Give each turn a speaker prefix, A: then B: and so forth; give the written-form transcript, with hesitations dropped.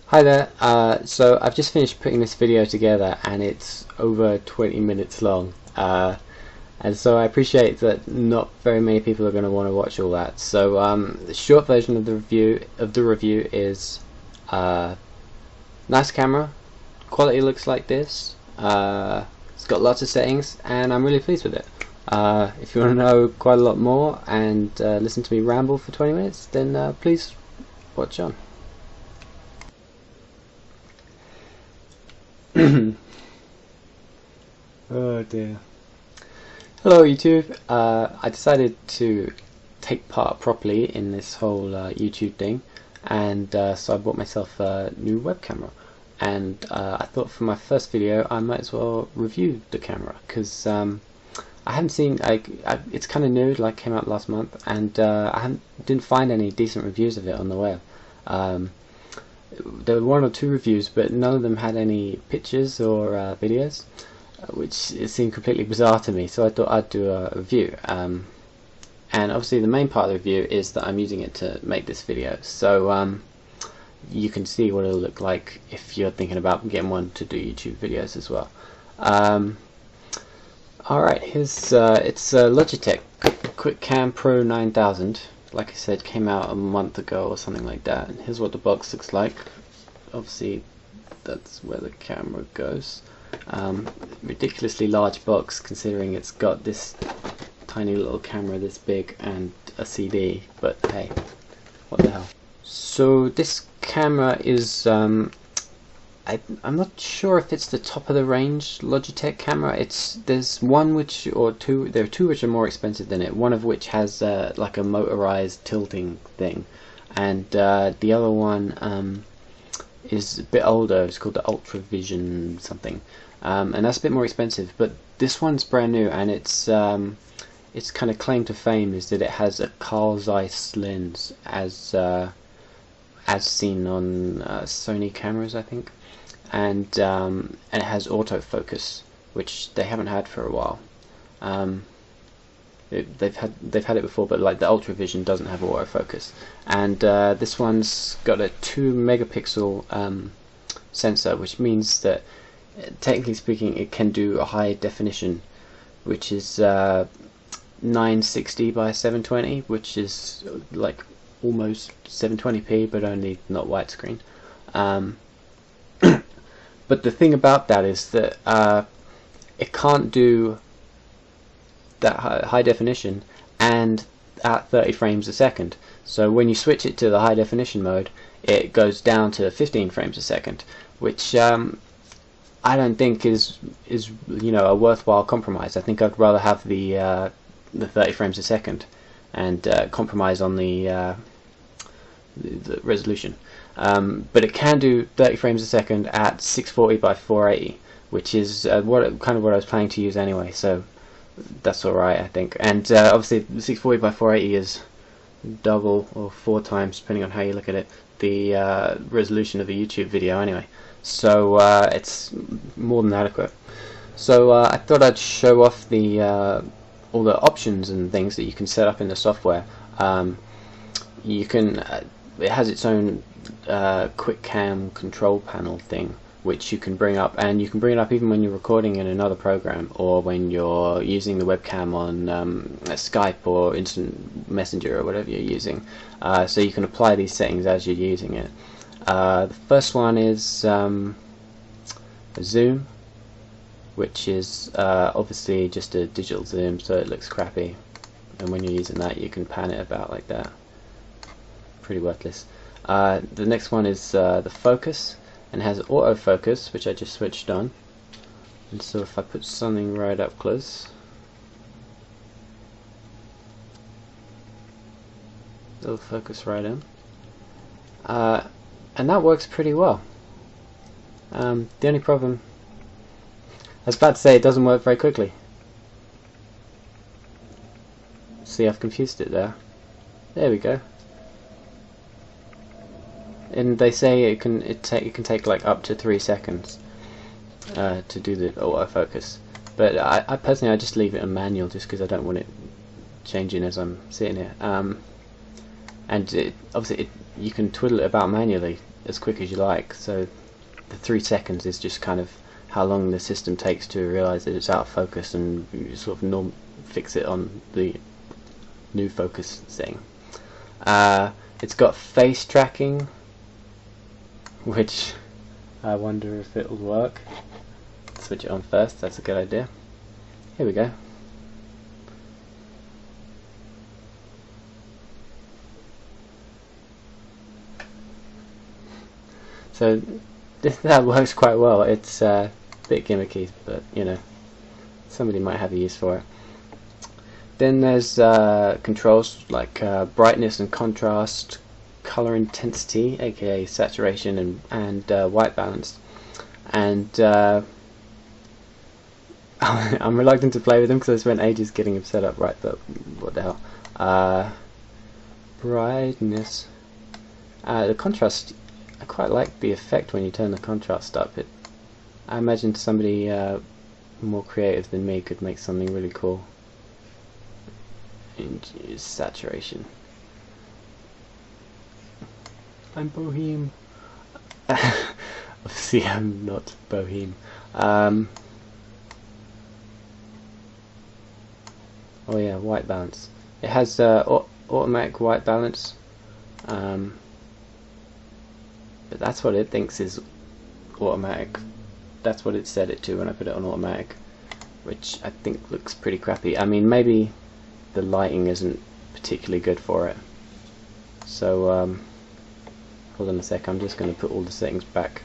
A: Hi there, so I've just finished putting this video together and it's over 20 minutes long, and so I appreciate that not very many people are going to want to watch all that. So the short version of the review is nice camera, quality looks like this, it's got lots of settings and I'm really pleased with it. If you want to know quite a lot more and listen to me ramble for 20 minutes, then please watch on. Oh dear. Hello YouTube. I decided to take part properly in this whole YouTube thing, and so I bought myself a new web camera, and I thought for my first video I might as well review the camera, because I haven't seen, it's kind of new, like came out last month, and didn't find any decent reviews of it on the web. There were one or two reviews, but none of them had any pictures or videos, which it seemed completely bizarre to me, so I thought I'd do a review. And obviously the main part of the review is that I'm using it to make this video, so you can see what it'll look like if you're thinking about getting one to do YouTube videos as well. Alright, here's it's a Logitech QuickCam Pro 9000. Like I said, came out a month ago or something like that. And here's what the box looks like. Obviously that's where the camera goes. Ridiculously large box considering it's got this tiny little camera this big and a CD, but hey, what the hell. So this camera is I'm not sure if it's the top of the range Logitech camera. There's one which, or two, there are two which are more expensive than it. One of which has like a motorized tilting thing, and the other one is a bit older. It's called the Ultra Vision something, and that's a bit more expensive. But this one's brand new, and its kind of claim to fame is that it has a Carl Zeiss lens, as seen on Sony cameras, I think. And it has autofocus, which they haven't had for a while. They've had it before, but like the Ultra Vision doesn't have autofocus. And this one's got a 2 megapixel sensor, which means that technically speaking, it can do a high definition, which is 960 by 720, which is like almost 720p, but only not widescreen. But the thing about that is that it can't do that high definition and at 30 frames a second. So when you switch it to the high definition mode, it goes down to 15 frames a second, which I don't think is a worthwhile compromise. I think I'd rather have the 30 frames a second and compromise on the resolution. But it can do 30 frames a second at 640 by 480, which is what I was planning to use anyway, so that's alright, I think. And obviously 640 by 480 is double or 4 times, depending on how you look at it, the resolution of a YouTube video anyway, so it's more than adequate. So I thought I'd show off the all the options and things that you can set up in the software. You can it has its own QuickCam control panel thing, which you can bring up, and you can bring it up even when you're recording in another program, or when you're using the webcam on Skype or Instant Messenger or whatever you're using. So you can apply these settings as you're using it. The first one is zoom, which is obviously just a digital zoom, so it looks crappy, and when you're using that you can pan it about like that. Pretty worthless. The next one is the focus, and has autofocus, which I just switched on. And so if I put something right up close, it'll focus right in. And that works pretty well. The only problem, I was about to say, it doesn't work very quickly. See, I've confused it there. There we go. And they say it can take like up to 3 seconds to do the autofocus, but I personally I just leave it on manual just because I don't want it changing as I'm sitting here. And obviously you can twiddle it about manually as quick as you like. So the 3 seconds is just kind of how long the system takes to realize that it's out of focus, and you sort of fix it on the new focus setting. It's got face tracking, which I wonder if it'll work. Switch it on first, that's a good idea. Here we go. So that works quite well. It's a bit gimmicky, but you know, somebody might have a use for it. Then there's controls like brightness and contrast, color intensity, aka saturation, and white balance. And I'm reluctant to play with them because I spent ages getting them set up right, but what the hell. Brightness. The contrast, I quite like the effect when you turn the contrast up. I imagine somebody more creative than me could make something really cool. And use saturation. I'm boheme. Obviously I'm not boheme. Oh yeah, white balance. It has automatic white balance, but that's what it thinks is automatic. That's what it set it to when I put it on automatic, which I think looks pretty crappy. I mean, maybe the lighting isn't particularly good for it. So hold on a sec, I'm just going to put all the settings back.